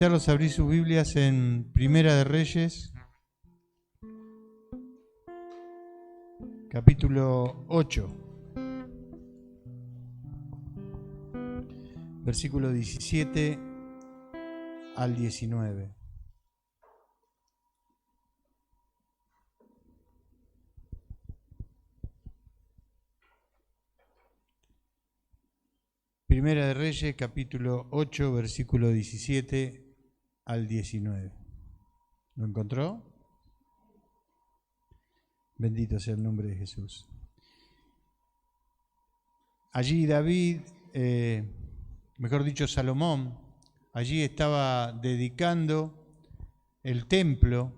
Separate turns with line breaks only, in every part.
Invitarlos a abrir sus Biblias en Primera de Reyes, capítulo 8, versículo 17 al 19. Primera de Reyes, capítulo 8, versículo 17 al 19. ¿Lo encontró? Bendito sea el nombre de Jesús. Allí David, mejor dicho Salomón, allí estaba dedicando el templo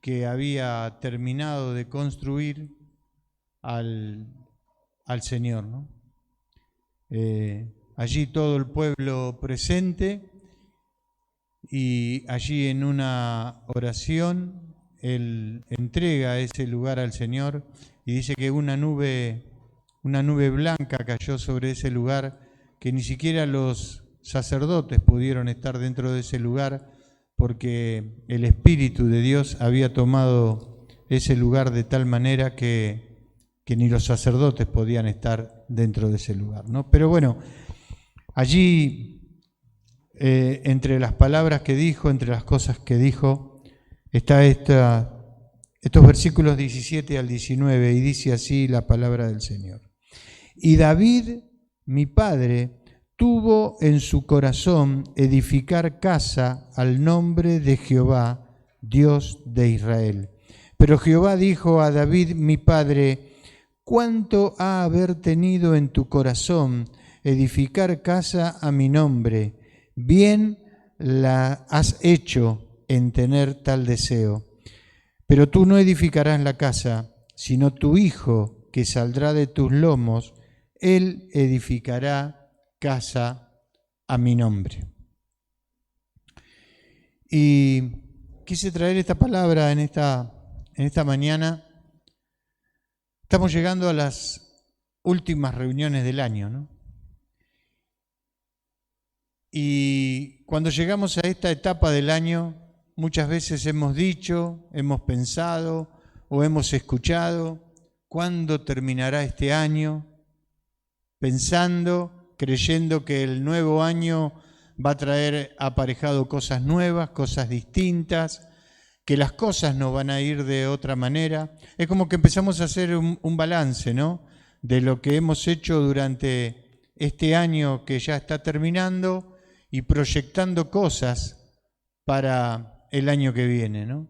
que había terminado de construir al Señor, ¿no? Allí todo el pueblo presente, y allí en una oración él entrega ese lugar al Señor y dice que una nube blanca cayó sobre ese lugar, que ni siquiera los sacerdotes pudieron estar dentro de ese lugar porque el Espíritu de Dios había tomado ese lugar de tal manera que ni los sacerdotes podían estar dentro de ese lugar, ¿no? Pero bueno, allí entre las palabras que dijo, entre las cosas que dijo, está estos versículos 17 al 19, y dice así la palabra del Señor. Y David, mi padre, tuvo en su corazón edificar casa al nombre de Jehová, Dios de Israel. Pero Jehová dijo a David, mi padre, ¿cuánto ha haber tenido en tu corazón edificar casa a mi nombre? Bien la has hecho en tener tal deseo. Pero tú no edificarás la casa, sino tu hijo que saldrá de tus lomos, él edificará casa a mi nombre. Y quise traer esta palabra en esta mañana. Estamos llegando a las últimas reuniones del año, ¿no? Y cuando llegamos a esta etapa del año, muchas veces hemos dicho, hemos pensado o hemos escuchado, ¿cuándo terminará este año? Pensando, creyendo que el nuevo año va a traer aparejado cosas nuevas, cosas distintas, que las cosas no van a ir de otra manera. Es como que empezamos a hacer un balance, ¿no?, de lo que hemos hecho durante este año que ya está terminando, y proyectando cosas para el año que viene, ¿no?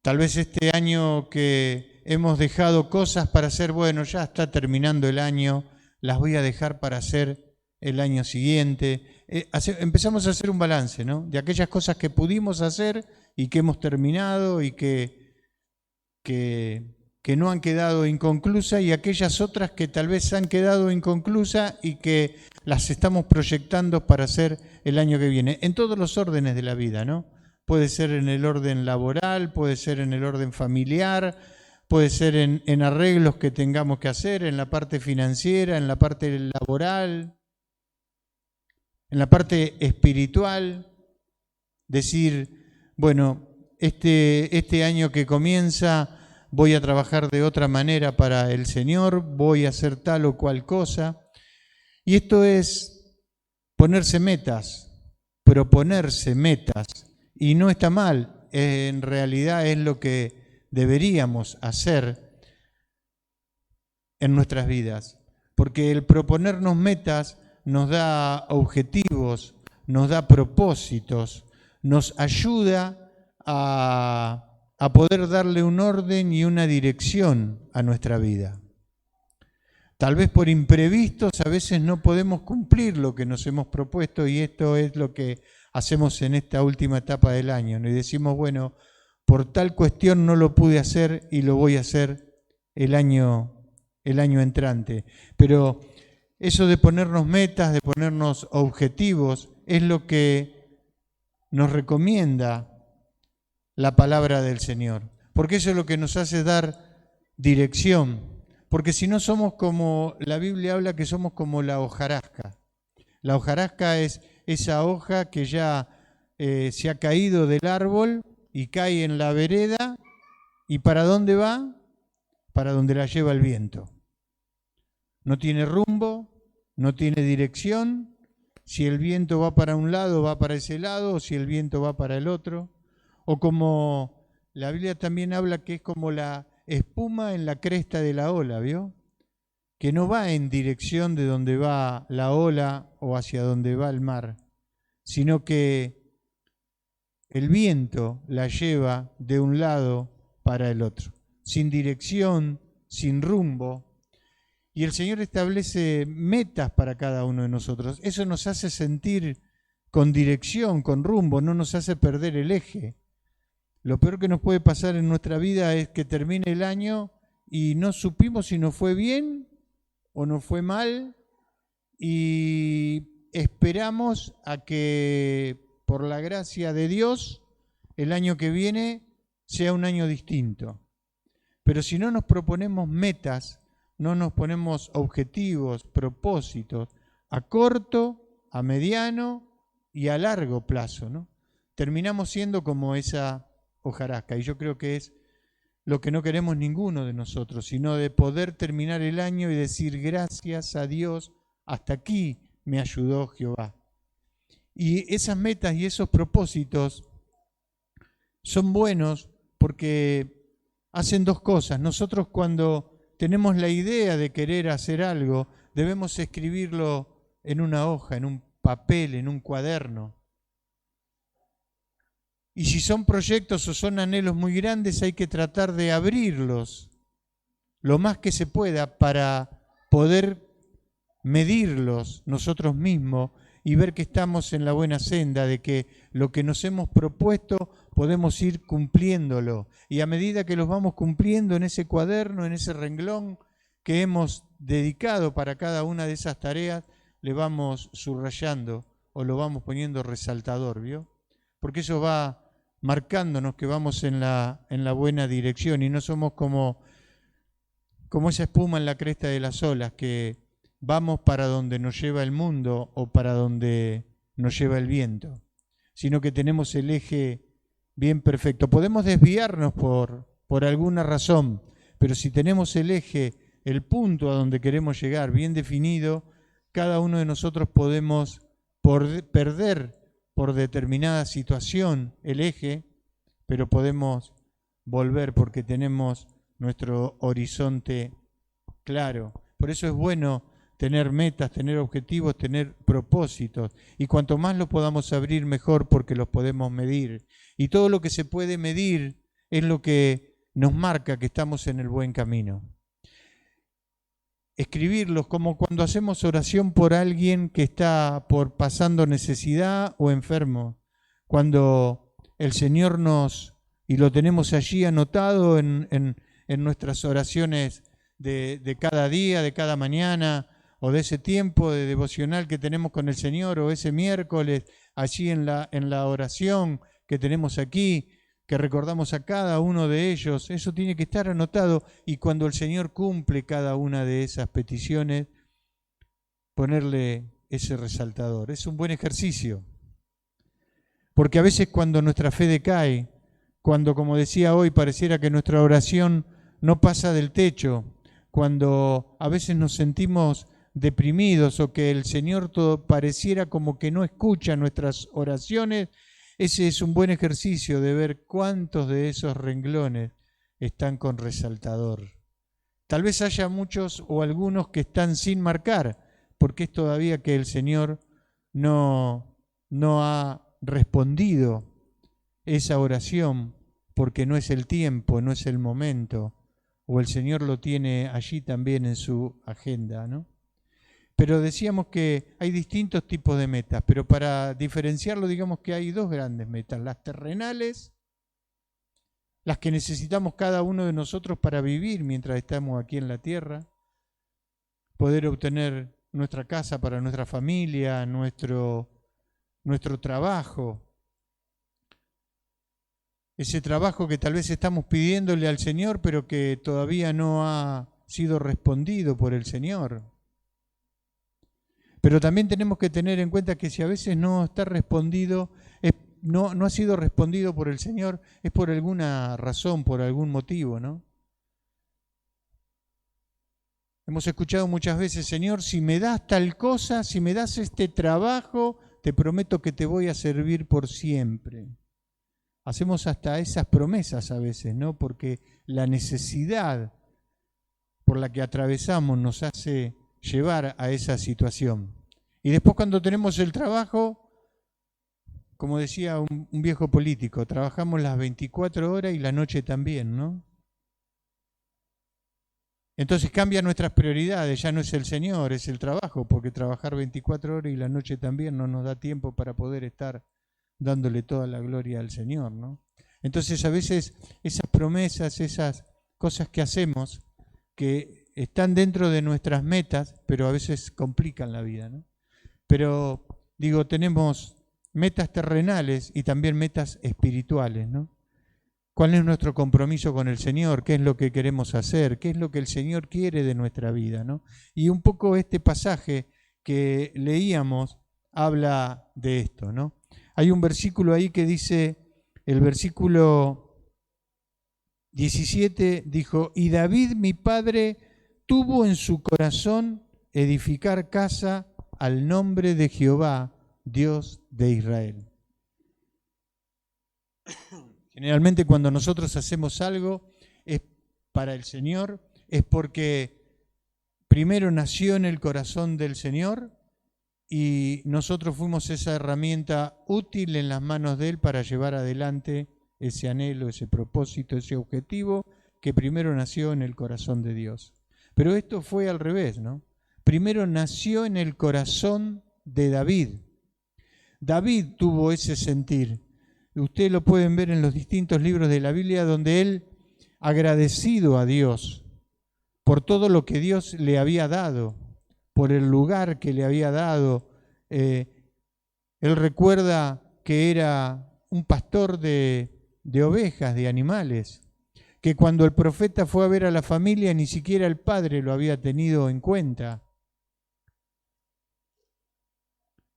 Tal vez este año que hemos dejado cosas para hacer, bueno, ya está terminando el año, las voy a dejar para hacer el año siguiente. Empezamos a hacer un balance, ¿no?, de aquellas cosas que pudimos hacer y que hemos terminado y que no han quedado inconclusas, y aquellas otras que tal vez han quedado inconclusas y que las estamos proyectando para hacer el año que viene, en todos los órdenes de la vida, ¿no? Puede ser en el orden laboral, puede ser en el orden familiar, puede ser en arreglos que tengamos que hacer, en la parte financiera, en la parte laboral, en la parte espiritual. Decir, bueno, este año que comienza voy a trabajar de otra manera para el Señor, voy a hacer tal o cual cosa. Y esto es ponerse metas, proponerse metas, y no está mal, en realidad es lo que deberíamos hacer en nuestras vidas, porque el proponernos metas nos da objetivos, nos da propósitos, nos ayuda a poder darle un orden y una dirección a nuestra vida. Tal vez por imprevistos a veces no podemos cumplir lo que nos hemos propuesto, y esto es lo que hacemos en esta última etapa del año, ¿no? Y decimos, bueno, por tal cuestión no lo pude hacer y lo voy a hacer el año entrante. Pero eso de ponernos metas, de ponernos objetivos, es lo que nos recomienda la palabra del Señor, porque eso es lo que nos hace dar dirección, porque si no somos como, la Biblia habla que somos como la hojarasca. La hojarasca es esa hoja que ya se ha caído del árbol y cae en la vereda, ¿y para dónde va? Para donde la lleva el viento. No tiene rumbo, no tiene dirección. Si el viento va para un lado, va para ese lado, o si el viento va para el otro. O como la Biblia también habla que es como la espuma en la cresta de la ola, ¿vio? Que no va en dirección de donde va la ola o hacia donde va el mar, sino que el viento la lleva de un lado para el otro, sin dirección, sin rumbo. Y el Señor establece metas para cada uno de nosotros. Eso nos hace sentir con dirección, con rumbo, no nos hace perder el eje. Lo peor que nos puede pasar en nuestra vida es que termine el año y no supimos si nos fue bien o nos fue mal, y esperamos a que, por la gracia de Dios, el año que viene sea un año distinto. Pero si no nos proponemos metas, no nos ponemos objetivos, propósitos, a corto, a mediano y a largo plazo, ¿no? Terminamos siendo como esa hojarasca, y yo creo que es lo que no queremos ninguno de nosotros, sino de poder terminar el año y decir gracias a Dios, hasta aquí me ayudó Jehová. Y esas metas y esos propósitos son buenos porque hacen dos cosas. Nosotros, cuando tenemos la idea de querer hacer algo, debemos escribirlo en una hoja, en un papel, en un cuaderno. Y si son proyectos o son anhelos muy grandes, hay que tratar de abrirlos lo más que se pueda para poder medirlos nosotros mismos y ver que estamos en la buena senda, de que lo que nos hemos propuesto podemos ir cumpliéndolo. Y a medida que los vamos cumpliendo en ese cuaderno, en ese renglón que hemos dedicado para cada una de esas tareas, le vamos subrayando o lo vamos poniendo resaltador, ¿vio? Porque eso va marcándonos que vamos en la buena dirección y no somos como esa espuma en la cresta de las olas, que vamos para donde nos lleva el mundo o para donde nos lleva el viento, sino que tenemos el eje bien perfecto. Podemos desviarnos por alguna razón, pero si tenemos el eje, el punto a donde queremos llegar bien definido, cada uno de nosotros podemos perder por determinada situación el eje, pero podemos volver porque tenemos nuestro horizonte claro. Por eso es bueno tener metas, tener objetivos, tener propósitos. Y cuanto más los podamos abrir, mejor, porque los podemos medir. Y todo lo que se puede medir es lo que nos marca que estamos en el buen camino. Escribirlos, como cuando hacemos oración por alguien que está pasando necesidad o enfermo. Cuando el Señor y lo tenemos allí anotado en nuestras oraciones de cada día, de cada mañana, o de ese tiempo de devocional que tenemos con el Señor, o ese miércoles allí en la oración que tenemos aquí, que recordamos a cada uno de ellos. Eso tiene que estar anotado, y cuando el Señor cumple cada una de esas peticiones, ponerle ese resaltador. Es un buen ejercicio, porque a veces cuando nuestra fe decae, cuando, como decía hoy, pareciera que nuestra oración no pasa del techo, cuando a veces nos sentimos deprimidos o que el Señor todo pareciera como que no escucha nuestras oraciones, ese es un buen ejercicio de ver cuántos de esos renglones están con resaltador. Tal vez haya muchos o algunos que están sin marcar, porque es todavía que el Señor no ha respondido esa oración, porque no es el tiempo, no es el momento, o el Señor lo tiene allí también en su agenda, ¿no? Pero decíamos que hay distintos tipos de metas, pero para diferenciarlo, digamos que hay dos grandes metas: las terrenales, las que necesitamos cada uno de nosotros para vivir mientras estamos aquí en la tierra, poder obtener nuestra casa para nuestra familia, nuestro trabajo, ese trabajo que tal vez estamos pidiéndole al Señor, pero que todavía no ha sido respondido por el Señor. Pero también tenemos que tener en cuenta que si a veces no está respondido, es no ha sido respondido por el Señor, es por alguna razón, por algún motivo, ¿no? Hemos escuchado muchas veces, Señor, si me das tal cosa, si me das este trabajo, te prometo que te voy a servir por siempre. Hacemos hasta esas promesas a veces, ¿no? Porque la necesidad por la que atravesamos nos hace llevar a esa situación. Y después cuando tenemos el trabajo, como decía un viejo político, trabajamos las 24 horas y la noche también, ¿no? Entonces cambian nuestras prioridades, ya no es el Señor, es el trabajo, porque trabajar 24 horas y la noche también no nos da tiempo para poder estar dándole toda la gloria al Señor, ¿no? Entonces a veces esas promesas, esas cosas que hacemos, que están dentro de nuestras metas, pero a veces complican la vida, ¿no? Pero digo, tenemos metas terrenales y también metas espirituales, ¿no? ¿Cuál es nuestro compromiso con el Señor? ¿Qué es lo que queremos hacer? ¿Qué es lo que el Señor quiere de nuestra vida, ¿no? Y un poco este pasaje que leíamos habla de esto, ¿no? Hay un versículo ahí que dice, el versículo 17 dijo, y David mi padre tuvo en su corazón edificar casa al nombre de Jehová, Dios de Israel. Generalmente cuando nosotros hacemos algo es para el Señor, es porque primero nació en el corazón del Señor y nosotros fuimos esa herramienta útil en las manos de Él para llevar adelante ese anhelo, ese propósito, ese objetivo que primero nació en el corazón de Dios. Pero esto fue al revés, ¿no? Primero nació en el corazón de David. David tuvo ese sentir. Ustedes lo pueden ver en los distintos libros de la Biblia donde él, agradecido a Dios por todo lo que Dios le había dado, por el lugar que le había dado, él recuerda que era un pastor de ovejas, de animales, que cuando el profeta fue a ver a la familia ni siquiera el padre lo había tenido en cuenta.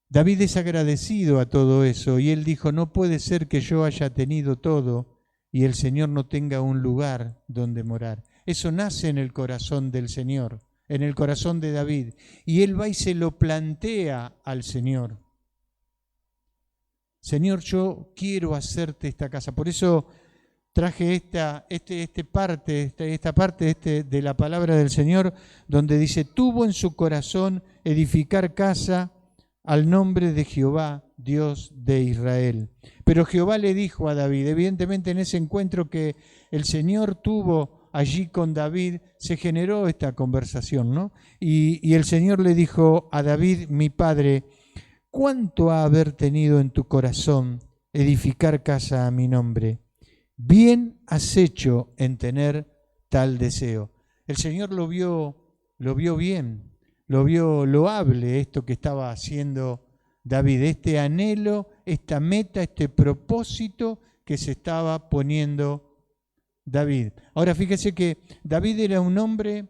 David es agradecido a todo eso y él dijo, no puede ser que yo haya tenido todo y el Señor no tenga un lugar donde morar. Eso nace en el corazón del Señor, en el corazón de David, y él va y se lo plantea al Señor. Señor, yo quiero hacerte esta casa. Por eso traje esta parte de la palabra del Señor, donde dice, tuvo en su corazón edificar casa al nombre de Jehová, Dios de Israel. Pero Jehová le dijo a David, evidentemente en ese encuentro que el Señor tuvo allí con David, se generó esta conversación, ¿no? Y el Señor le dijo a David, mi padre, ¿cuánto ha haber tenido en tu corazón edificar casa a mi nombre? Bien has hecho en tener tal deseo. El Señor lo vio bien, lo vio loable esto que estaba haciendo David, este anhelo, esta meta, este propósito que se estaba poniendo David. Ahora fíjese que David era un hombre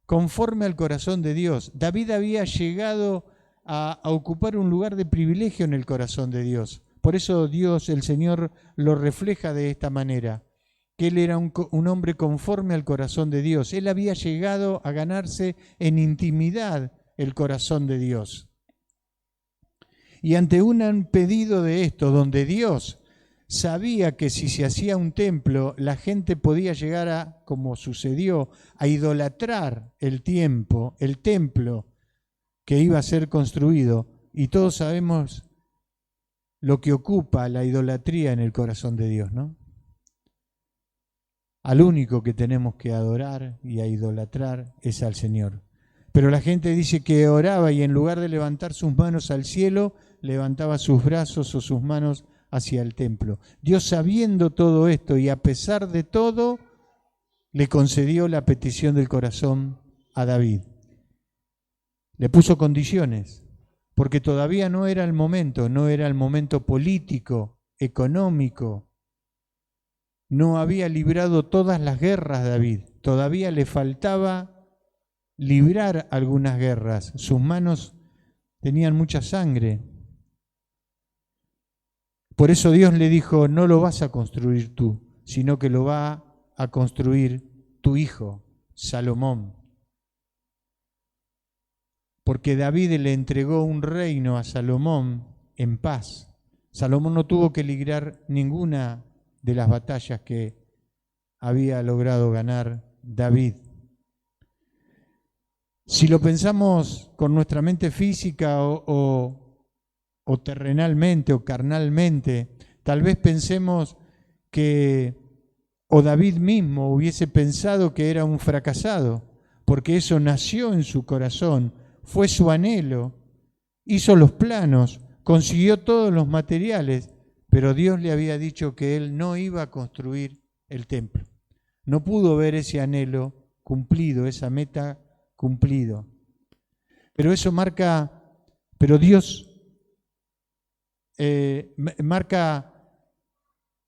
conforme al corazón de Dios. David había llegado a ocupar un lugar de privilegio en el corazón de Dios. Por eso Dios, el Señor, lo refleja de esta manera, que él era un hombre conforme al corazón de Dios. Él había llegado a ganarse en intimidad el corazón de Dios. Y ante un pedido de esto, donde Dios sabía que si se hacía un templo, la gente podía llegar a, como sucedió, a idolatrar el templo que iba a ser construido. Y todos sabemos lo que ocupa la idolatría en el corazón de Dios, ¿no? Al único que tenemos que adorar y a idolatrar es al Señor. Pero la gente dice que oraba y en lugar de levantar sus manos al cielo, levantaba sus brazos o sus manos hacia el templo. Dios, sabiendo todo esto y a pesar de todo, le concedió la petición del corazón a David. Le puso condiciones, porque todavía no era el momento político, económico. No había librado todas las guerras David, todavía le faltaba librar algunas guerras. Sus manos tenían mucha sangre. Por eso Dios le dijo, no lo vas a construir tú, sino que lo va a construir tu hijo, Salomón. Porque David le entregó un reino a Salomón en paz. Salomón no tuvo que librar ninguna de las batallas que había logrado ganar David. Si lo pensamos con nuestra mente física o terrenalmente o carnalmente, tal vez pensemos que o David mismo hubiese pensado que era un fracasado, porque eso nació en su corazón, fue su anhelo, hizo los planos, consiguió todos los materiales, pero Dios le había dicho que él no iba a construir el templo. No pudo ver ese anhelo cumplido, esa meta cumplido. Pero eso marca, pero Dios marca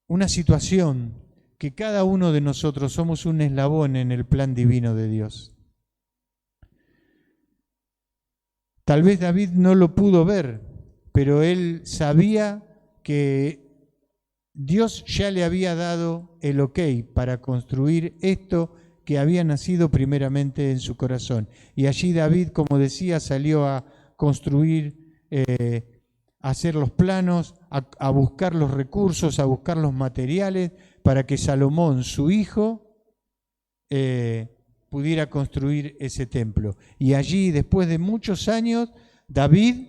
una situación que cada uno de nosotros somos un eslabón en el plan divino de Dios. Tal vez David no lo pudo ver, pero él sabía que Dios ya le había dado el ok para construir esto que había nacido primeramente en su corazón. Y allí David, como decía, salió a construir, a hacer los planos, a buscar los recursos, a buscar los materiales para que Salomón, su hijo, pudiera construir ese templo. Y allí, después de muchos años, David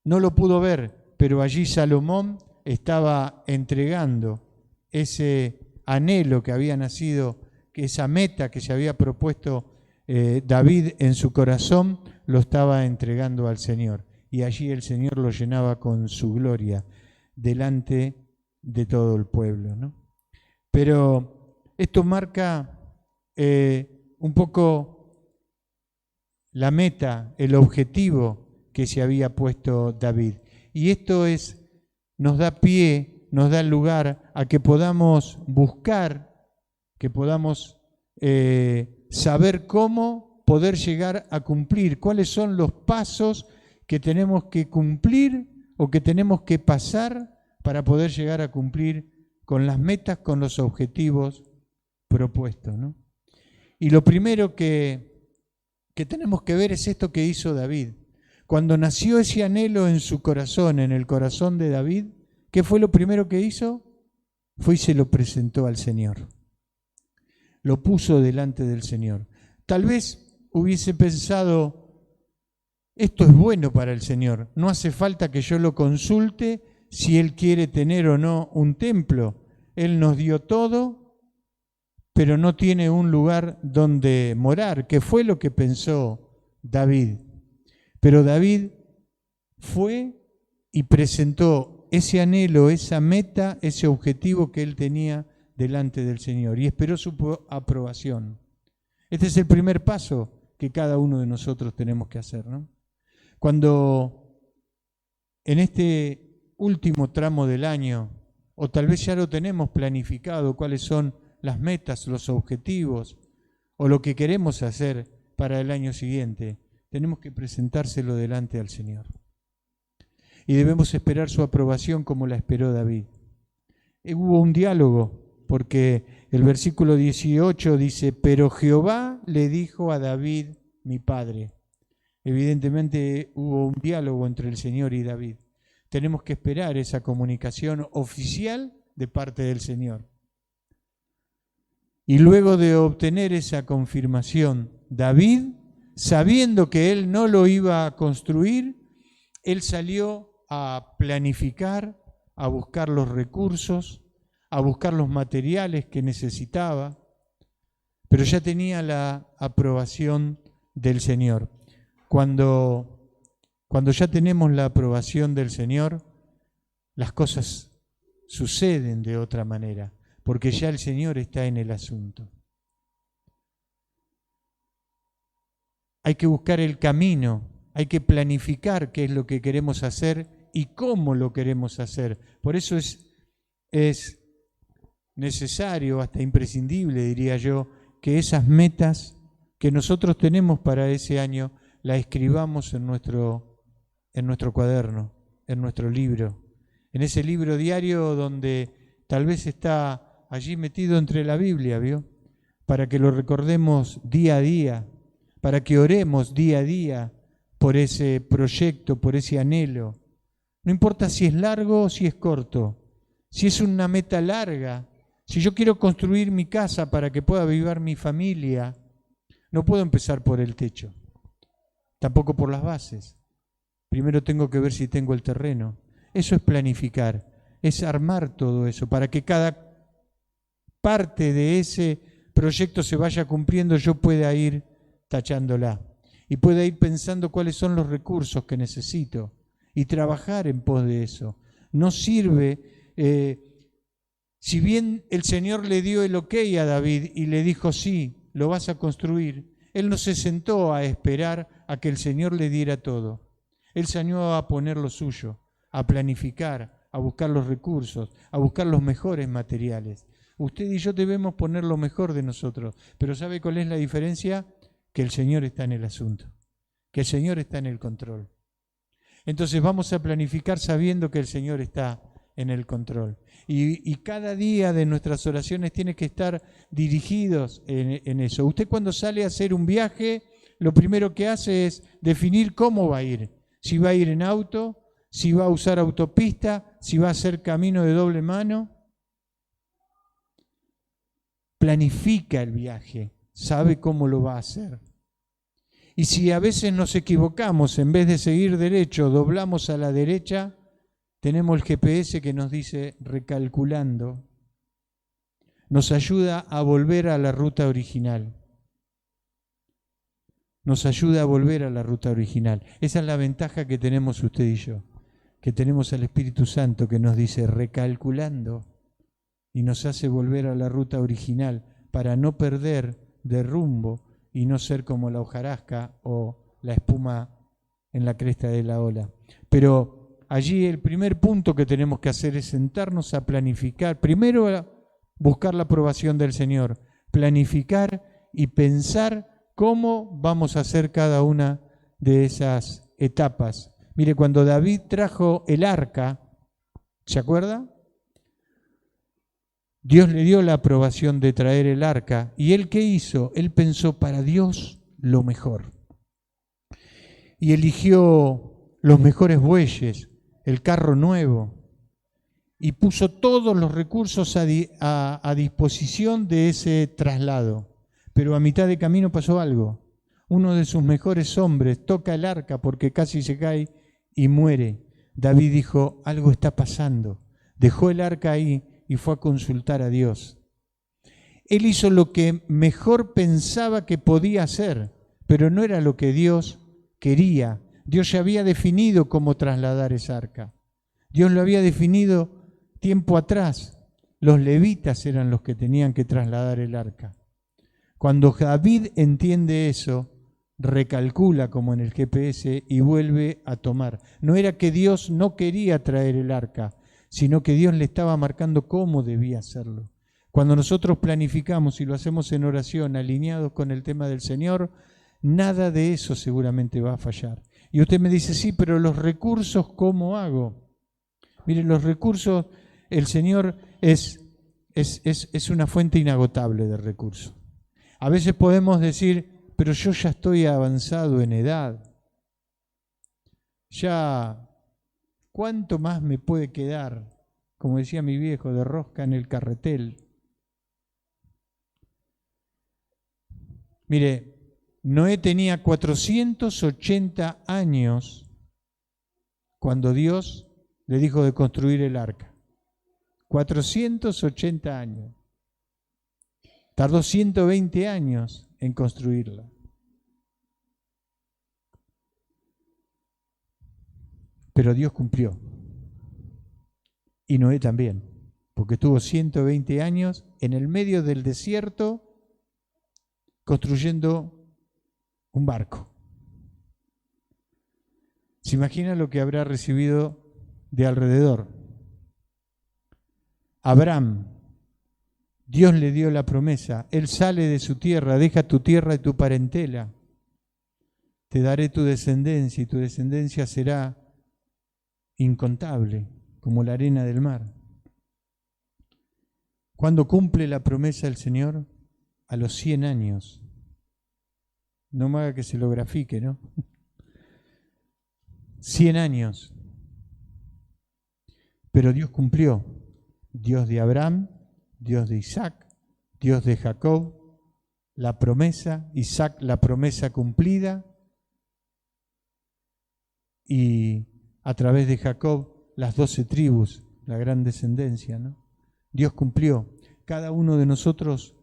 no lo pudo ver, pero allí Salomón estaba entregando ese anhelo que había nacido, que esa meta que se había propuesto David en su corazón, lo estaba entregando al Señor. Y allí el Señor lo llenaba con su gloria delante de todo el pueblo, ¿no? Pero esto marca un poco la meta, el objetivo que se había puesto David. Y esto nos da pie, nos da lugar a que podamos buscar, que podamos saber cómo poder llegar a cumplir, cuáles son los pasos que tenemos que cumplir o que tenemos que pasar para poder llegar a cumplir con las metas, con los objetivos propuestos, ¿no? Y lo primero que tenemos que ver es esto que hizo David. Cuando nació ese anhelo en su corazón, en el corazón de David, ¿qué fue lo primero que hizo? Fue y se lo presentó al Señor. Lo puso delante del Señor. Tal vez hubiese pensado, esto es bueno para el Señor, no hace falta que yo lo consulte si Él quiere tener o no un templo. Él nos dio todo, pero no tiene un lugar donde morar, que fue lo que pensó David. Pero David fue y presentó ese anhelo, esa meta, ese objetivo que él tenía delante del Señor y esperó su aprobación. Este es el primer paso que cada uno de nosotros tenemos que hacer, ¿no? Cuando en este último tramo del año, o tal vez ya lo tenemos planificado, cuáles son las metas, los objetivos o lo que queremos hacer para el año siguiente, tenemos que presentárselo delante al Señor. Y debemos esperar su aprobación como la esperó David. Hubo un diálogo, porque el versículo 18 dice, pero Jehová le dijo a David, mi padre. Evidentemente hubo un diálogo entre el Señor y David. Tenemos que esperar esa comunicación oficial de parte del Señor. Y luego de obtener esa confirmación, David, sabiendo que él no lo iba a construir, él salió a planificar, a buscar los recursos, a buscar los materiales que necesitaba, pero ya tenía la aprobación del Señor. Cuando ya tenemos la aprobación del Señor, las cosas suceden de otra manera, porque ya el Señor está en el asunto. Hay que buscar el camino, hay que planificar qué es lo que queremos hacer y cómo lo queremos hacer. Por eso es necesario, hasta imprescindible, diría yo, que esas metas que nosotros tenemos para ese año las escribamos en nuestro cuaderno, en nuestro libro, en ese libro diario donde tal vez está allí metido entre la Biblia, ¿vio? Para que lo recordemos día a día, para que oremos día a día por ese proyecto, por ese anhelo. No importa si es largo o si es corto, si es una meta larga, si yo quiero construir mi casa para que pueda vivir mi familia, no puedo empezar por el techo, tampoco por las bases. Primero tengo que ver si tengo el terreno. Eso es planificar, es armar todo eso para que cada parte de ese proyecto se vaya cumpliendo, yo pueda ir tachándola y pueda ir pensando cuáles son los recursos que necesito y trabajar en pos de eso. No sirve, si bien el Señor le dio el ok a David y le dijo sí, lo vas a construir, él no se sentó a esperar a que el Señor le diera todo. Él se animó a poner lo suyo, a planificar, a buscar los recursos, a buscar los mejores materiales. Usted y yo debemos poner lo mejor de nosotros, pero ¿sabe cuál es la diferencia? Que el Señor está en el asunto, que el Señor está en el control. Entonces vamos a planificar sabiendo que el Señor está en el control. Y cada día de nuestras oraciones tiene que estar dirigidos en eso. Usted cuando sale a hacer un viaje, lo primero que hace es definir cómo va a ir. Si va a ir en auto, si va a usar autopista, si va a hacer camino de doble mano. Planifica el viaje, sabe cómo lo va a hacer. Y si a veces nos equivocamos, en vez de seguir derecho, doblamos a la derecha, tenemos el GPS que nos dice recalculando. Nos ayuda a volver a la ruta original. Nos ayuda a volver a la ruta original. Esa es la ventaja que tenemos usted y yo, que tenemos al Espíritu Santo que nos dice recalculando y nos hace volver a la ruta original para no perder de rumbo y no ser como la hojarasca o la espuma en la cresta de la ola. Pero allí el primer punto que tenemos que hacer es sentarnos a planificar, primero a buscar la aprobación del Señor, planificar y pensar cómo vamos a hacer cada una de esas etapas. Mire, cuando David trajo el arca, ¿se acuerda? Dios le dio la aprobación de traer el arca. ¿Y él qué hizo? Él pensó para Dios lo mejor. Y eligió los mejores bueyes, el carro nuevo, y puso todos los recursos a disposición de ese traslado. Pero a mitad de camino pasó algo. Uno de sus mejores hombres toca el arca porque casi se cae y muere. David dijo, algo está pasando. Dejó el arca ahí y fue a consultar a Dios. Él hizo lo que mejor pensaba que podía hacer, pero no era lo que Dios quería. Dios ya había definido cómo trasladar esa arca. Dios lo había definido tiempo atrás. Los levitas eran los que tenían que trasladar el arca. Cuando David entiende eso, recalcula como en el GPS y vuelve a tomar. No era que Dios no quería traer el arca, sino que Dios le estaba marcando cómo debía hacerlo. Cuando nosotros planificamos y lo hacemos en oración, alineados con el tema del Señor, nada de eso seguramente va a fallar. Y usted me dice, sí, pero los recursos, ¿cómo hago? Miren, los recursos, el Señor es una fuente inagotable de recursos. A veces podemos decir, pero yo ya estoy avanzado en edad. Ya, ¿cuánto más me puede quedar? Como decía mi viejo, de rosca en el carretel. Mire, Noé tenía 480 años cuando Dios le dijo de construir el arca. 480 años. Tardó 120 años en construirla. Pero Dios cumplió. Y Noé también, porque estuvo 120 años en el medio del desierto construyendo un barco. ¿Se imagina lo que habrá recibido de alrededor? Abraham, Dios le dio la promesa, él sale de su tierra, deja tu tierra y tu parentela. Te daré tu descendencia y tu descendencia será incontable. como la arena del mar. ¿Cuándo cumple la promesa del Señor? A los 100 años. No me haga que se lo grafique, ¿no? 100 años. Pero Dios cumplió. Dios de Abraham, Dios de Isaac, Dios de Jacob, la promesa, Isaac la promesa cumplida, y a través de Jacob las 12 tribus, la gran descendencia, ¿no? Dios cumplió. Cada uno de nosotros,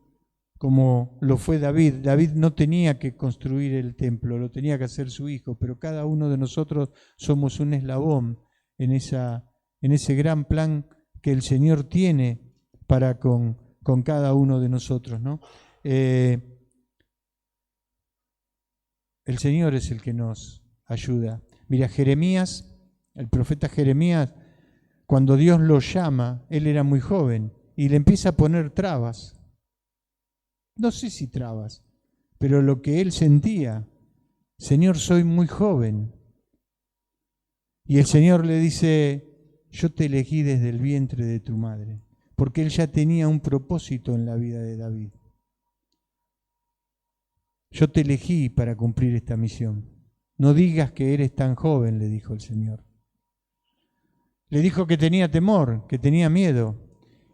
como lo fue David, David no tenía que construir el templo, lo tenía que hacer su hijo, pero cada uno de nosotros somos un eslabón en ese gran plan que el Señor tiene para con cada uno de nosotros, ¿no? El Señor es el que nos ayuda. Mira, Jeremías, el profeta Jeremías, cuando Dios lo llama, él era muy joven y le empieza a poner trabas. No sé si trabas, pero lo que él sentía, Señor, soy muy joven. Y el Señor le dice, yo te elegí desde el vientre de tu madre, porque él ya tenía un propósito en la vida de David. Yo te elegí para cumplir esta misión. No digas que eres tan joven, le dijo el Señor. Le dijo que tenía temor, que tenía miedo.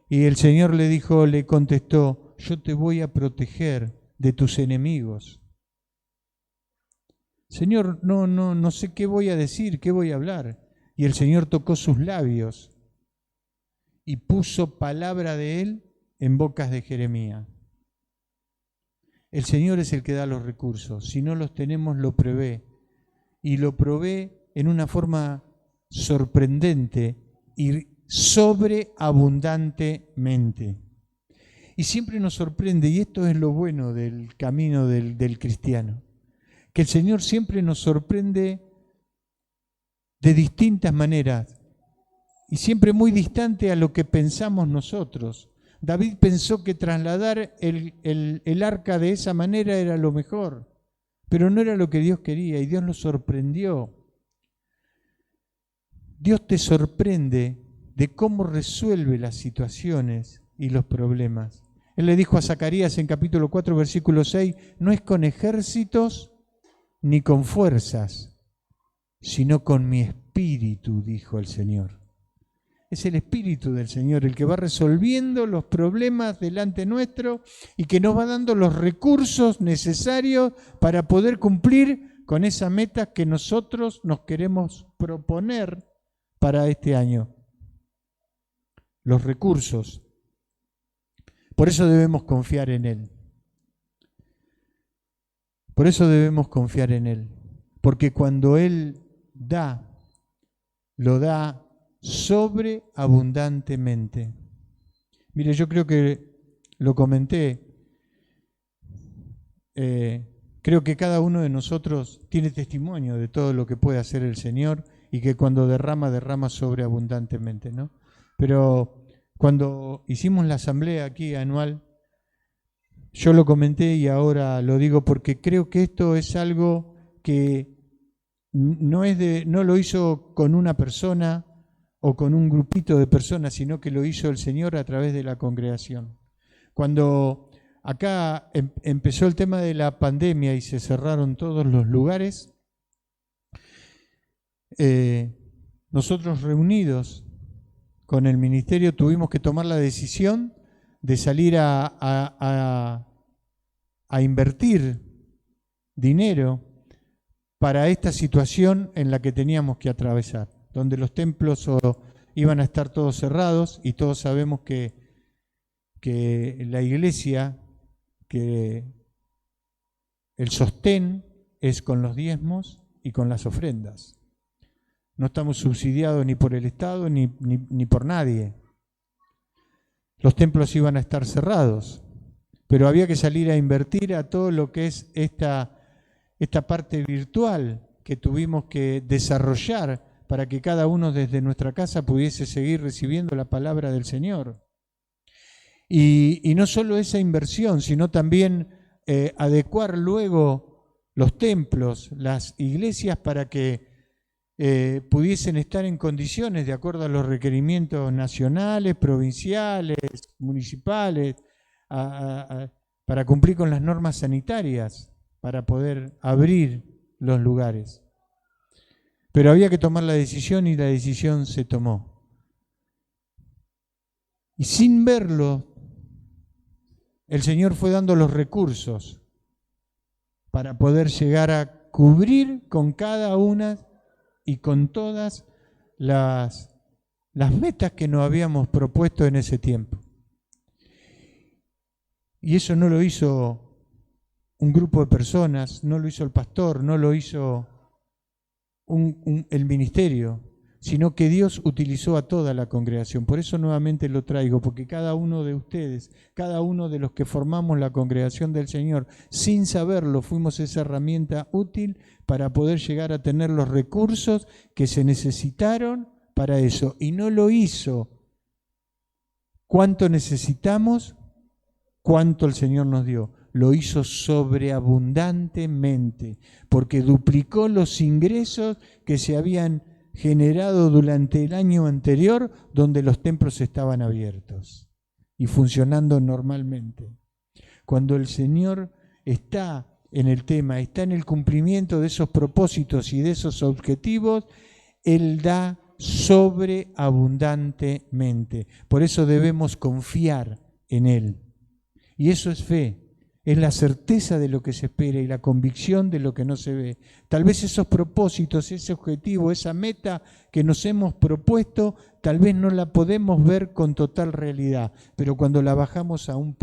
Y el Señor le contestó, yo te voy a proteger de tus enemigos. Señor, no sé qué voy a decir, qué voy a hablar. Y el Señor tocó sus labios y puso palabra de él en bocas de Jeremías. El Señor es el que da los recursos. Si no los tenemos, lo prevé. Y lo provee en una forma sorprendente y sobreabundantemente. Y siempre nos sorprende, y esto es lo bueno del camino del cristiano, que el Señor siempre nos sorprende de distintas maneras y siempre muy distante a lo que pensamos nosotros. David pensó que trasladar el arca de esa manera era lo mejor, pero no era lo que Dios quería y Dios lo sorprendió. Dios te sorprende de cómo resuelve las situaciones y los problemas. Él le dijo a Zacarías en capítulo 4, versículo 6, no es con ejércitos ni con fuerzas, sino con mi espíritu, dijo el Señor. Es el espíritu del Señor el que va resolviendo los problemas delante nuestro y que nos va dando los recursos necesarios para poder cumplir con esa meta que nosotros nos queremos proponer para este año. Los recursos. Por eso debemos confiar en Él. Por eso debemos confiar en Él. Porque cuando Él da, lo da sobreabundantemente. Mire, yo creo que lo comenté. Creo que cada uno de nosotros tiene testimonio de todo lo que puede hacer el Señor y que cuando derrama sobreabundantemente, ¿no? Pero cuando hicimos la asamblea aquí anual, yo lo comenté y ahora lo digo porque creo que esto es algo que no lo hizo con una persona o con un grupito de personas, sino que lo hizo el Señor a través de la congregación. Cuando acá empezó el tema de la pandemia y se cerraron todos los lugares, nosotros reunidos con el ministerio tuvimos que tomar la decisión de salir a invertir dinero para esta situación en la que teníamos que atravesar, donde los templos iban a estar todos cerrados y todos sabemos que la iglesia, que el sostén es con los diezmos y con las ofrendas. No estamos subsidiados ni por el Estado ni por nadie. Los templos iban a estar cerrados, pero había que salir a invertir a todo lo que es esta parte virtual que tuvimos que desarrollar para que cada uno desde nuestra casa pudiese seguir recibiendo la palabra del Señor. Y no solo esa inversión, sino también adecuar luego los templos, las iglesias para que pudiesen estar en condiciones, de acuerdo a los requerimientos nacionales, provinciales, municipales, para cumplir con las normas sanitarias, para poder abrir los lugares. Pero había que tomar la decisión y la decisión se tomó. Y sin verlo, el Señor fue dando los recursos para poder llegar a cubrir con cada una y con todas las metas que nos habíamos propuesto en ese tiempo. Y eso no lo hizo un grupo de personas, no lo hizo el pastor, no lo hizo el ministerio, sino que Dios utilizó a toda la congregación. Por eso nuevamente lo traigo, porque cada uno de ustedes, cada uno de los que formamos la congregación del Señor, sin saberlo, fuimos esa herramienta útil para poder llegar a tener los recursos que se necesitaron para eso. Y no lo hizo cuánto necesitamos, cuánto el Señor nos dio. Lo hizo sobreabundantemente, porque duplicó los ingresos que se habían generado durante el año anterior, donde los templos estaban abiertos y funcionando normalmente. Cuando el Señor está en el tema, está en el cumplimiento de esos propósitos y de esos objetivos, Él da sobreabundantemente. Por eso debemos confiar en Él. Y eso es fe. Es la certeza de lo que se espera y la convicción de lo que no se ve. Tal vez esos propósitos, ese objetivo, esa meta que nos hemos propuesto, tal vez no la podemos ver con total realidad, pero cuando la bajamos a un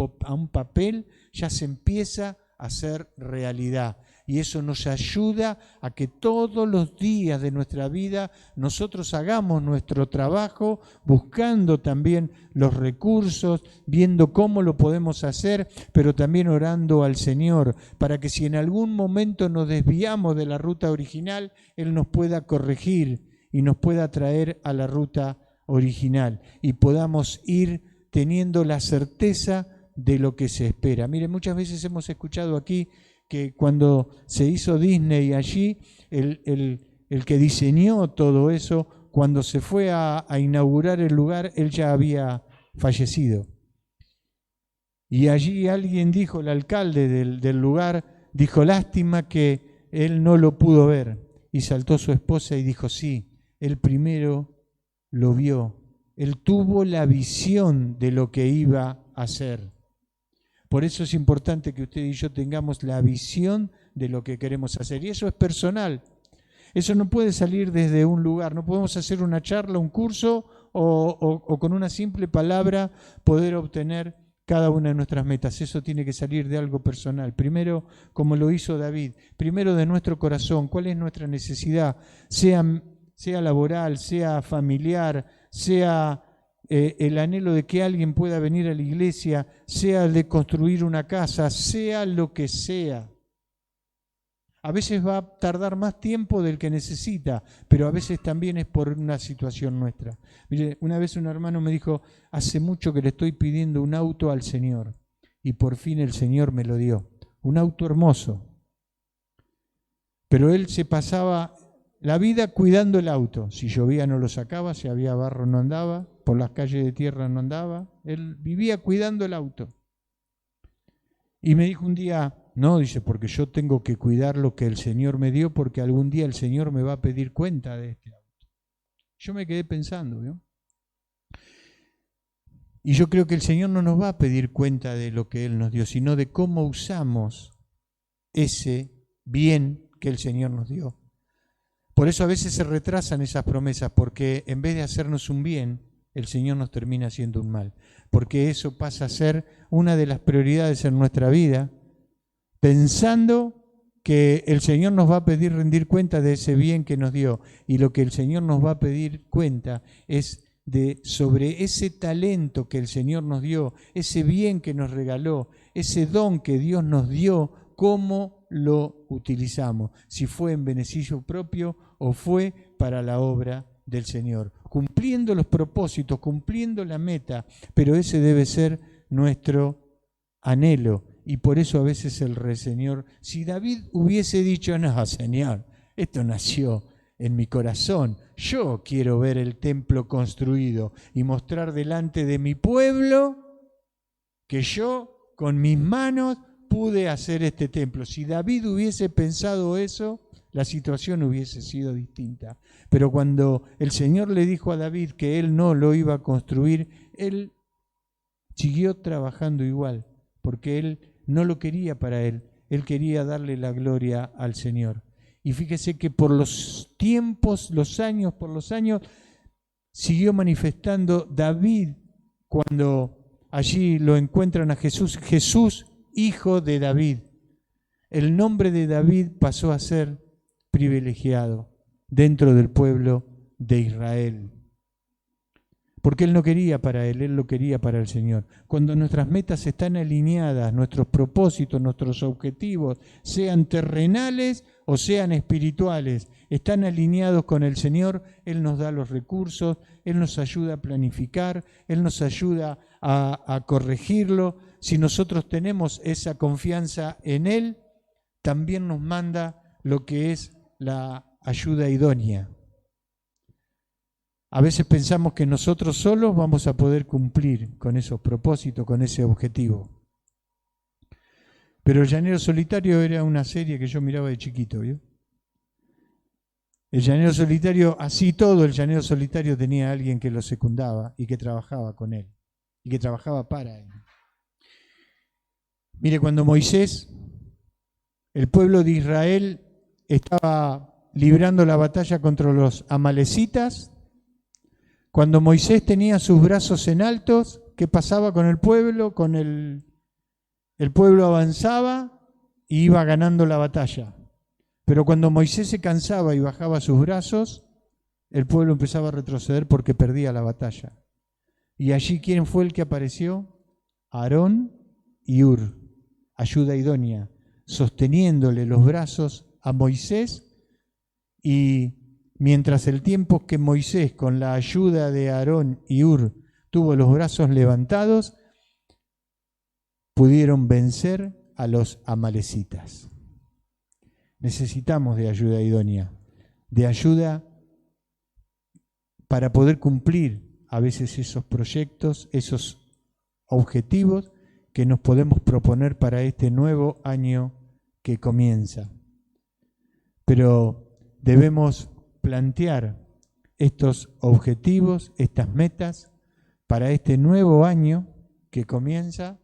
papel, ya se empieza a hacer realidad. Y eso nos ayuda a que todos los días de nuestra vida nosotros hagamos nuestro trabajo buscando también los recursos, viendo cómo lo podemos hacer, pero también orando al Señor para que si en algún momento nos desviamos de la ruta original, Él nos pueda corregir y nos pueda traer a la ruta original y podamos ir teniendo la certeza de lo que se espera. Mire, muchas veces hemos escuchado aquí que cuando se hizo Disney allí, el que diseñó todo eso, cuando se fue a inaugurar el lugar, él ya había fallecido. Y allí alguien dijo, el alcalde del lugar, dijo, lástima que él no lo pudo ver. Y saltó su esposa y dijo, sí, él primero lo vio. Él tuvo la visión de lo que iba a hacer. Por eso es importante que usted y yo tengamos la visión de lo que queremos hacer. Y eso es personal. Eso no puede salir desde un lugar. No podemos hacer una charla, un curso o con una simple palabra poder obtener cada una de nuestras metas. Eso tiene que salir de algo personal. Primero, como lo hizo David. Primero de nuestro corazón. ¿Cuál es nuestra necesidad? Sea laboral, sea familiar, sea el anhelo de que alguien pueda venir a la iglesia, sea el de construir una casa, sea lo que sea. A veces va a tardar más tiempo del que necesita, pero a veces también es por una situación nuestra. Mire, una vez un hermano me dijo, hace mucho que le estoy pidiendo un auto al Señor y por fin el Señor me lo dio. Un auto hermoso. Pero él se pasaba la vida cuidando el auto. Si llovía no lo sacaba, si había barro no andaba, por las calles de tierra no andaba. Él vivía cuidando el auto. Y me dijo un día, no, dice, porque yo tengo que cuidar lo que el Señor me dio, porque algún día el Señor me va a pedir cuenta de este auto. Yo me quedé pensando, ¿no? Y yo creo que el Señor no nos va a pedir cuenta de lo que Él nos dio, sino de cómo usamos ese bien que el Señor nos dio. Por eso a veces se retrasan esas promesas, porque en vez de hacernos un bien, el Señor nos termina haciendo un mal. Porque eso pasa a ser una de las prioridades en nuestra vida, pensando que el Señor nos va a pedir rendir cuenta de ese bien que nos dio. Y lo que el Señor nos va a pedir cuenta es sobre ese talento que el Señor nos dio, ese bien que nos regaló, ese don que Dios nos dio, cómo lo utilizamos, si fue en beneficio propio o fue para la obra del Señor, cumpliendo los propósitos, cumpliendo la meta, pero ese debe ser nuestro anhelo. Y por eso a veces el Señor, si David hubiese dicho, no, Señor, esto nació en mi corazón. Yo quiero ver el templo construido y mostrar delante de mi pueblo que yo con mis manos pude hacer este templo. Si David hubiese pensado eso, la situación hubiese sido distinta. Pero cuando el Señor le dijo a David que él no lo iba a construir, él siguió trabajando igual, porque él no lo quería para él quería darle la gloria al Señor. Y fíjese que por los tiempos, por los años, siguió manifestando David cuando allí lo encuentran a Jesús, Jesús, hijo de David. El nombre de David pasó a ser privilegiado dentro del pueblo de Israel. Porque él no quería para él lo quería para el Señor. Cuando nuestras metas están alineadas, nuestros propósitos, nuestros objetivos, sean terrenales o sean espirituales, están alineados con el Señor, Él nos da los recursos, Él nos ayuda a planificar, Él nos ayuda a corregirlo. Si nosotros tenemos esa confianza en Él, también nos manda lo que es la ayuda idónea. A veces pensamos que nosotros solos vamos a poder cumplir con esos propósitos, con ese objetivo. Pero El Llanero Solitario era una serie que yo miraba de chiquito, ¿vio? El Llanero Solitario, así todo el Llanero Solitario tenía a alguien que lo secundaba y que trabajaba con él, y que trabajaba para él. Mire, cuando Moisés, el pueblo de Israel, estaba librando la batalla contra los amalecitas, cuando Moisés tenía sus brazos en altos, ¿qué pasaba con el pueblo? El pueblo avanzaba y iba ganando la batalla. Pero cuando Moisés se cansaba y bajaba sus brazos, el pueblo empezaba a retroceder porque perdía la batalla. Y allí, ¿quién fue el que apareció? Aarón y Hur, ayuda idónea, sosteniéndole los brazos a Moisés, y mientras el tiempo que Moisés, con la ayuda de Aarón y Hur, tuvo los brazos levantados, pudieron vencer a los amalecitas. Necesitamos de ayuda idónea, de ayuda para poder cumplir a veces esos proyectos, esos objetivos que nos podemos proponer para este nuevo año que comienza. Pero debemos plantear estos objetivos, estas metas para este nuevo año que comienza,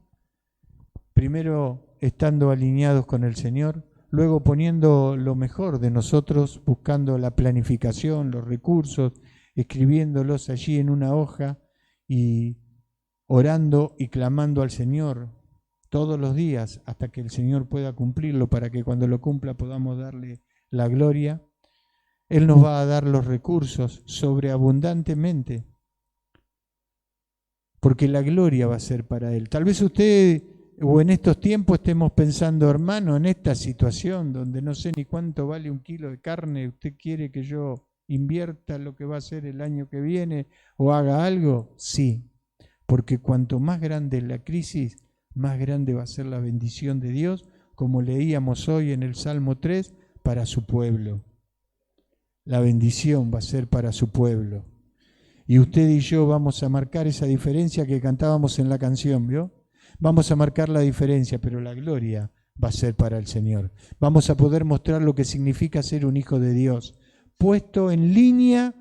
primero estando alineados con el Señor, luego poniendo lo mejor de nosotros, buscando la planificación, los recursos, escribiéndolos allí en una hoja y orando y clamando al Señor todos los días hasta que el Señor pueda cumplirlo, para que cuando lo cumpla podamos darle la gloria. Él nos va a dar los recursos sobreabundantemente, porque la gloria va a ser para Él. Tal vez usted o en estos tiempos estemos pensando, hermano, en esta situación donde no sé ni cuánto vale un kilo de carne, ¿usted quiere que yo invierta lo que va a ser el año que viene o haga algo? Sí, porque cuanto más grande es la crisis, más grande va a ser la bendición de Dios, como leíamos hoy en el Salmo 3, para su pueblo. La bendición va a ser para su pueblo. Y usted y yo vamos a marcar esa diferencia que cantábamos en la canción, ¿vio? Vamos a marcar la diferencia, pero la gloria va a ser para el Señor. Vamos a poder mostrar lo que significa ser un hijo de Dios, puesto en línea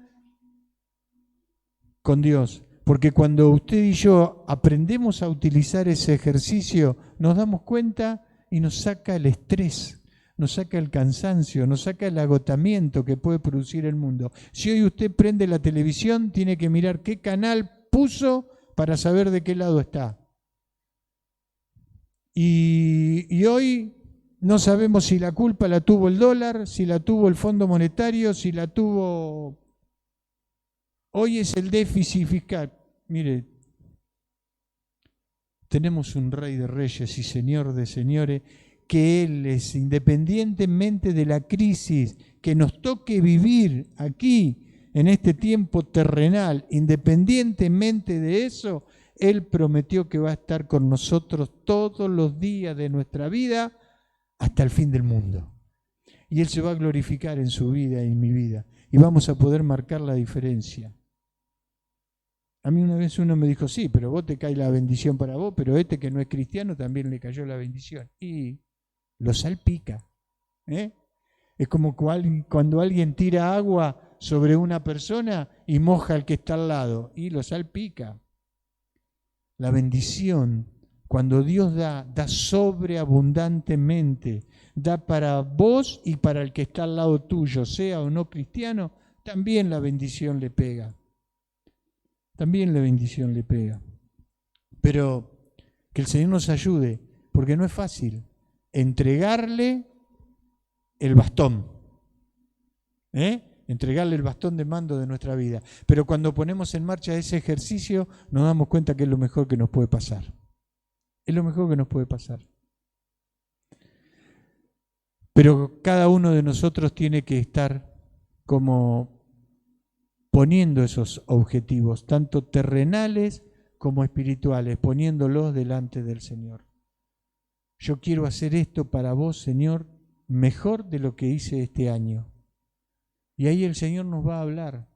con Dios. Porque cuando usted y yo aprendemos a utilizar ese ejercicio, nos damos cuenta y nos saca el estrés, nos saca el cansancio, nos saca el agotamiento que puede producir el mundo. Si hoy usted prende la televisión, tiene que mirar qué canal puso para saber de qué lado está. Y hoy no sabemos si la culpa la tuvo el dólar, si la tuvo el Fondo Monetario, si la tuvo... Hoy es el déficit fiscal. Mire, tenemos un Rey de Reyes y Señor de Señores, que Él es, independientemente de la crisis que nos toque vivir aquí, en este tiempo terrenal, independientemente de eso, Él prometió que va a estar con nosotros todos los días de nuestra vida hasta el fin del mundo. Y Él se va a glorificar en su vida y en mi vida. y vamos a poder marcar la diferencia. A mí una vez uno me dijo, sí, pero vos te cae la bendición para vos, pero este que no es cristiano también le cayó la bendición. Y lo salpica. Es como cuando alguien tira agua sobre una persona y moja al que está al lado, y lo salpica. La bendición, cuando Dios da sobreabundantemente, da para vos y para el que está al lado tuyo, sea o no cristiano, también la bendición le pega. También la bendición le pega. Pero que el Señor nos ayude, porque no es fácil entregarle el bastón, entregarle el bastón de mando de nuestra vida. Pero cuando ponemos en marcha ese ejercicio, nos damos cuenta que es lo mejor que nos puede pasar. Es lo mejor que nos puede pasar. Pero cada uno de nosotros tiene que estar como poniendo esos objetivos, tanto terrenales como espirituales, poniéndolos delante del Señor. Yo quiero hacer esto para vos, Señor, mejor de lo que hice este año. Y ahí el Señor nos va a hablar,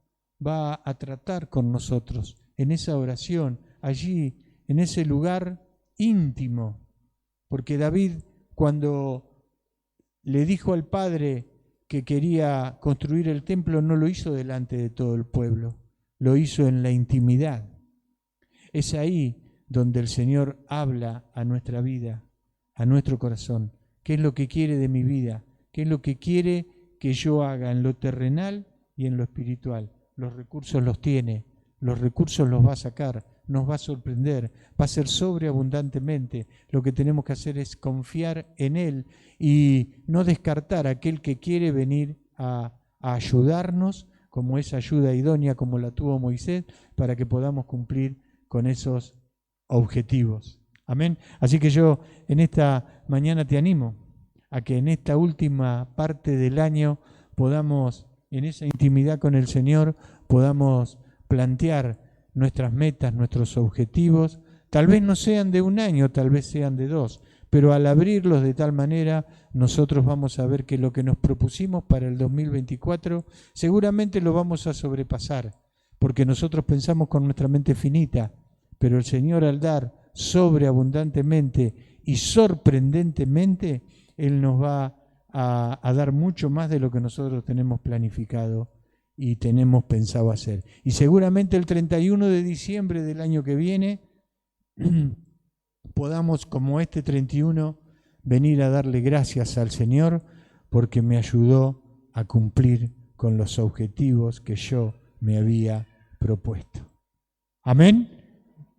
va a tratar con nosotros en esa oración, allí, en ese lugar íntimo. Porque David, cuando le dijo al Padre que quería construir el templo, no lo hizo delante de todo el pueblo, lo hizo en la intimidad. Es ahí donde el Señor habla a nuestra vida, a nuestro corazón. ¿Qué es lo que quiere de mi vida? ¿Qué es lo que quiere que yo haga en lo terrenal y en lo espiritual? Los recursos los tiene, los recursos los va a sacar, nos va a sorprender, va a ser sobreabundantemente. Lo que tenemos que hacer es confiar en Él y no descartar a aquel que quiere venir a ayudarnos, como esa ayuda idónea como la tuvo Moisés, para que podamos cumplir con esos objetivos. Amén. Así que yo en esta mañana te animo a que en esta última parte del año podamos, en esa intimidad con el Señor, podamos plantear nuestras metas, nuestros objetivos. Tal vez no sean de un año, tal vez sean de 2, pero al abrirlos de tal manera, nosotros vamos a ver que lo que nos propusimos para el 2024 seguramente lo vamos a sobrepasar, porque nosotros pensamos con nuestra mente finita, pero el Señor al dar sobreabundantemente y sorprendentemente, Él nos va a dar mucho más de lo que nosotros tenemos planificado y tenemos pensado hacer. Y seguramente el 31 de diciembre del año que viene podamos, como este 31, venir a darle gracias al Señor porque me ayudó a cumplir con los objetivos que yo me había propuesto. Amén.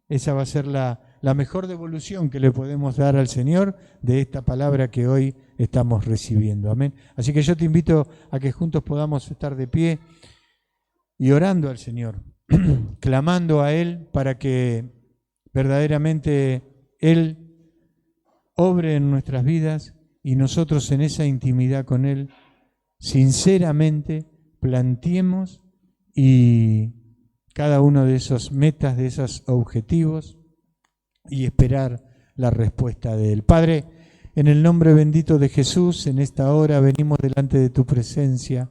Esa va a ser la mejor devolución que le podemos dar al Señor de esta palabra que hoy estamos recibiendo. Amén. Así que yo te invito a que juntos podamos estar de pie y orando al Señor, clamando a Él para que verdaderamente Él obre en nuestras vidas y nosotros en esa intimidad con Él, sinceramente planteemos y cada uno de esos metas, de esos objetivos y esperar la respuesta de Él. Padre, en el nombre bendito de Jesús, en esta hora venimos delante de tu presencia,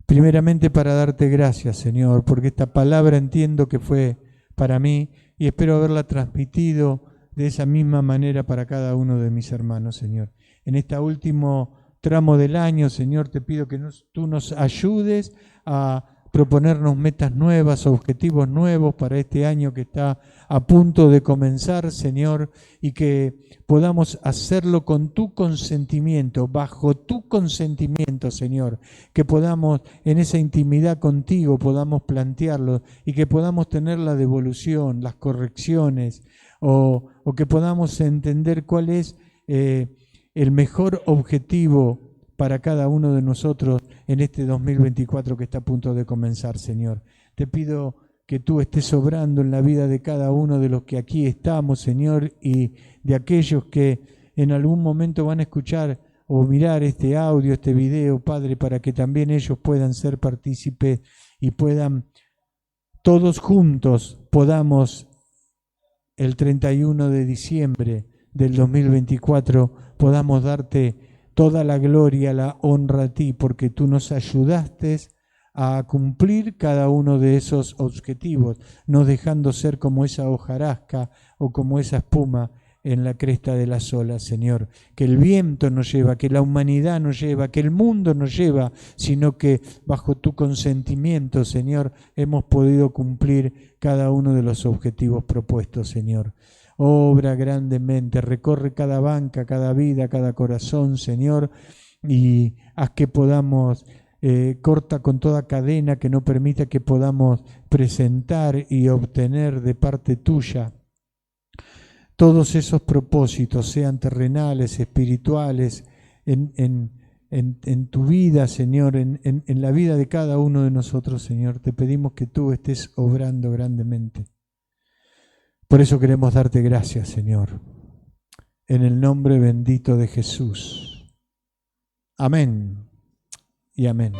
primeramente para darte gracias, Señor, porque esta palabra entiendo que fue para mí y espero haberla transmitido de esa misma manera para cada uno de mis hermanos, Señor. En este último tramo del año, Señor, te pido que tú nos ayudes a proponernos metas nuevas, objetivos nuevos para este año que está a punto de comenzar, Señor, y que podamos hacerlo con tu consentimiento, bajo tu consentimiento, Señor, que podamos en esa intimidad contigo, podamos plantearlo y que podamos tener la devolución, las correcciones, o que podamos entender cuál es el mejor objetivo para cada uno de nosotros en este 2024 que está a punto de comenzar, Señor. Te pido que tú estés obrando en la vida de cada uno de los que aquí estamos, Señor, y de aquellos que en algún momento van a escuchar o mirar este audio, este video, Padre, para que también ellos puedan ser partícipes y puedan, todos juntos, podamos el 31 de diciembre del 2024, podamos darte toda la gloria, la honra a ti, porque tú nos ayudaste a cumplir cada uno de esos objetivos, no dejando ser como esa hojarasca o como esa espuma en la cresta de las olas, Señor, que el viento nos lleva, que la humanidad nos lleva, que el mundo nos lleva, sino que bajo tu consentimiento, Señor, hemos podido cumplir cada uno de los objetivos propuestos, Señor. Obra grandemente, recorre cada banca, cada vida, cada corazón, Señor, y haz que podamos, corta con toda cadena que no permita que podamos presentar y obtener de parte tuya todos esos propósitos, sean terrenales, espirituales, en tu vida, Señor, en la vida de cada uno de nosotros, Señor. Te pedimos que tú estés obrando grandemente. Por eso queremos darte gracias, Señor, en el nombre bendito de Jesús. Amén y amén.